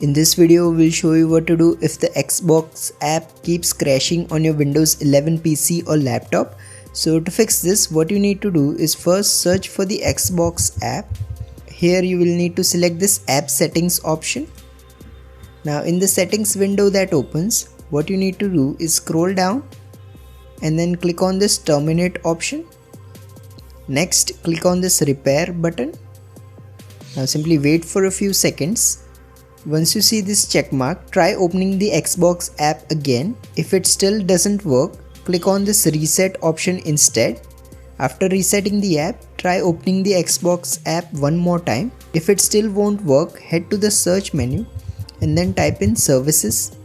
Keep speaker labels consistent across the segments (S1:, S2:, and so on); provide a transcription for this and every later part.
S1: In this video, we'll show you what to do if the Xbox app keeps crashing on your Windows 11 PC or laptop. So to fix this, what you need to do is first search for the Xbox app. Here you will need to select this app settings option. Now in the settings window that opens, what you need to do is scroll down and then click on this terminate option. Next, click on this repair button. Now simply wait for a few seconds. Once you see this check mark, try opening the Xbox app again. If it still doesn't work, click on this reset option instead. After resetting the app, try opening the Xbox app one more time. If it still won't work, head to the search menu and then type in services.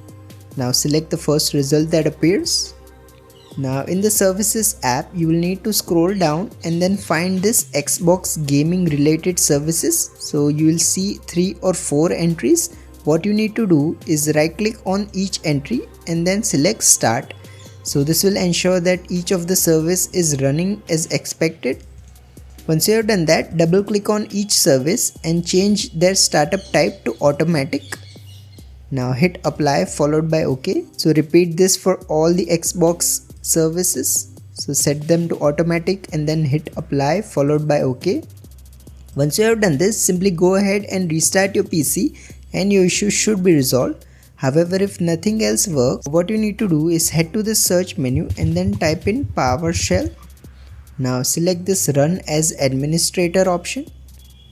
S1: Now select the first result that appears. Now in the services app, you will need to scroll down and then find this Xbox gaming related services. So you will see 3 or 4 entries. What you need to do is right click on each entry and then select start. So this will ensure that each of the service is running as expected. Once you have done that, double click on each service and change their startup type to automatic. Now hit apply followed by OK. So repeat this for all the Xbox services. So set them to automatic and then hit apply followed by OK. Once you have done this, simply go ahead and restart your PC and your issue should be resolved. However, if nothing else works, what you need to do is head to the search menu and then type in PowerShell. Now select this run as administrator option.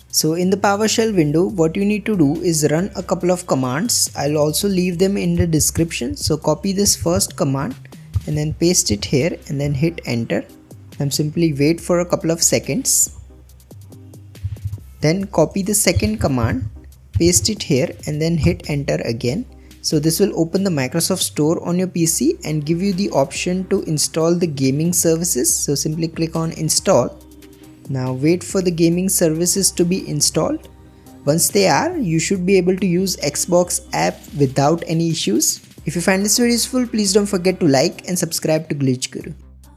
S1: So in the PowerShell window, what you need to do is run a couple of commands. I'll also leave them in the description. So copy this first command and then paste it here and then hit enter. And simply wait for a couple of seconds. Then copy the second command, paste it here and then hit enter again. So this will open the Microsoft Store on your PC and give you the option to install the gaming services. So simply click on install. Now wait for the gaming services to be installed. Once they are, you should be able to use Xbox app without any issues. If you find this video useful, please don't forget to like and subscribe to Glitch Guru.